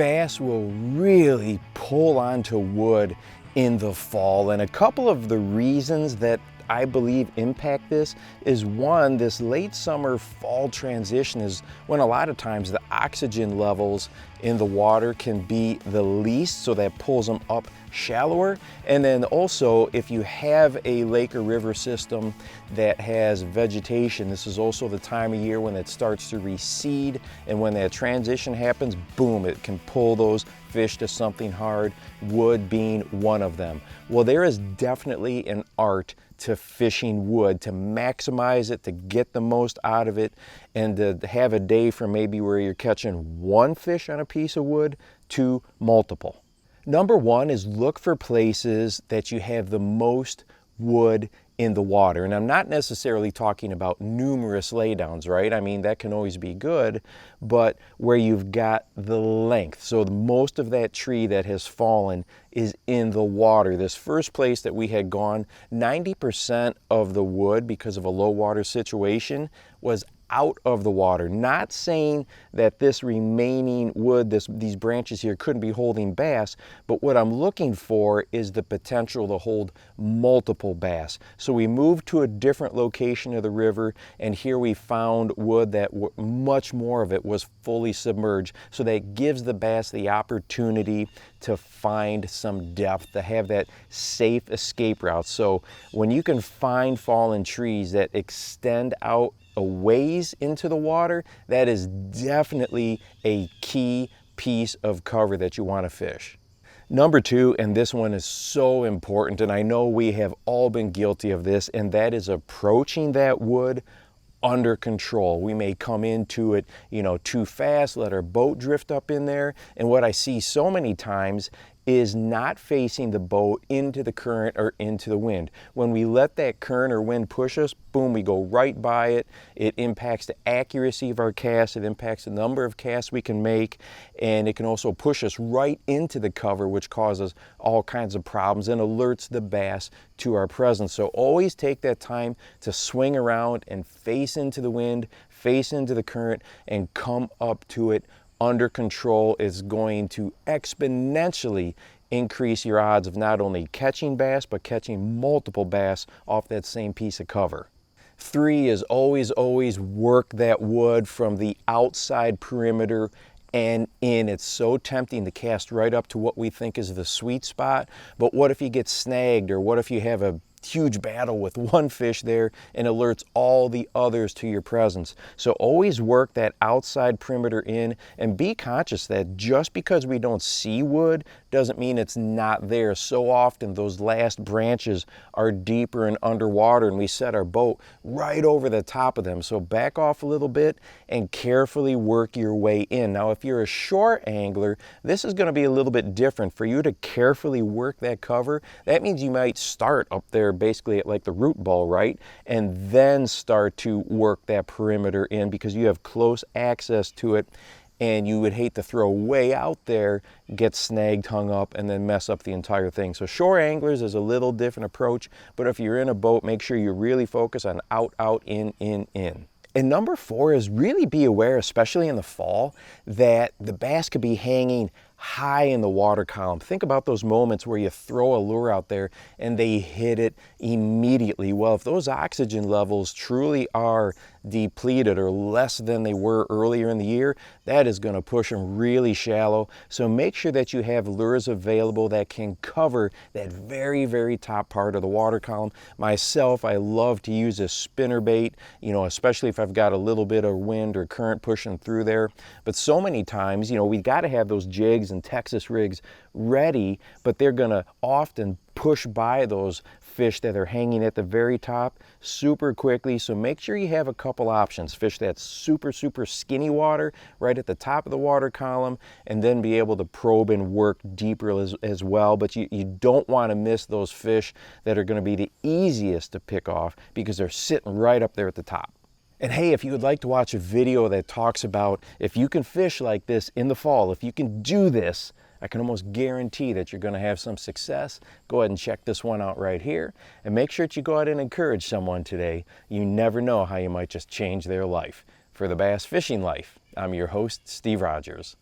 bass will really pull onto wood in the fall, and a couple of the reasons that I believe impact this is, one, this late summer fall transition is when a lot of times the oxygen levels in the water can be the least, so that pulls them up shallower. And then also, if you have a lake or river system that has vegetation, this is also the time of year when it starts to recede, and when that transition happens, boom, it can pull those fish to something hard, wood being one of them. Well, there is definitely an art to fishing wood, to maximize it, to get the most out of it, and to have a day from maybe where you're catching one fish on a piece of wood to multiple. Number one is look for places that you have the most wood in the water. And I'm not necessarily talking about numerous laydowns, right? I mean, that can always be good, but where you've got the length. So most of that tree that has fallen is in the water. This first place that we had gone, 90% of the wood, because of a low water situation, was out of the water. Not saying that this remaining wood, these branches here, couldn't be holding bass, but what I'm looking for is the potential to hold multiple bass. So we moved to a different location of the river, and here we found wood that much more of it was fully submerged. So that gives the bass the opportunity to find some depth, to have that safe escape route. So when you can find fallen trees that extend out a ways into the water, that is definitely a key piece of cover that you want to fish. Number two, and this one is so important, and I know we have all been guilty of this, and that is approaching that wood under control. We may come into it, too fast, let our boat drift up in there, and what I see so many times is not facing the boat into the current or into the wind. When we let that current or wind push us, boom, we go right by it. It impacts the accuracy of our cast, it impacts the number of casts we can make, and it can also push us right into the cover, which causes all kinds of problems and alerts the bass to our presence. So always take that time to swing around and face into the wind, face into the current, and come up to it under control. Is going to exponentially increase your odds of not only catching bass, but catching multiple bass off that same piece of cover. Three is always work that wood from the outside perimeter and in. It's so tempting to cast right up to what we think is the sweet spot, but what if you get snagged, or what if you have a huge battle with one fish there and alerts all the others to your presence? So always work that outside perimeter in, and be conscious that just because we don't see wood doesn't mean it's not there. So often those last branches are deeper and underwater, and we set our boat right over the top of them. So back off a little bit and carefully work your way in. Now, if you're a shore angler, this is going to be a little bit different. For you to carefully work that cover, that means you might start up there basically at like the root ball, right? And then start to work that perimeter in, because you have close access to it, and you would hate to throw way out there, get snagged, hung up, and then mess up the entire thing. So shore anglers is a little different approach, but if you're in a boat, make sure you really focus on out, out, in, in, in. And number four is really be aware, especially in the fall, that the bass could be hanging high in the water column. Think about those moments where you throw a lure out there and they hit it immediately. Well, if those oxygen levels truly are depleted or less than they were earlier in the year, that is going to push them really shallow. So make sure that you have lures available that can cover that very, very top part of the water column. Myself, I love to use a spinner bait, especially if I've got a little bit of wind or current pushing through there. But so many times, we got to have those jigs and Texas rigs ready, but they're going to often push by those fish that are hanging at the very top super quickly. So make sure you have a couple options. Fish that super skinny water right at the top of the water column, and then be able to probe and work deeper as well. But you don't want to miss those fish that are going to be the easiest to pick off, because they're sitting right up there at the top. And hey, if you would like to watch a video that talks about if you can fish like this in the fall, if you can do this, I can almost guarantee that you're going to have some success. Go ahead and check this one out right here. And make sure that you go out and encourage someone today. You never know how you might just change their life. For the Bass Fishing Life, I'm your host, Steve Rogers.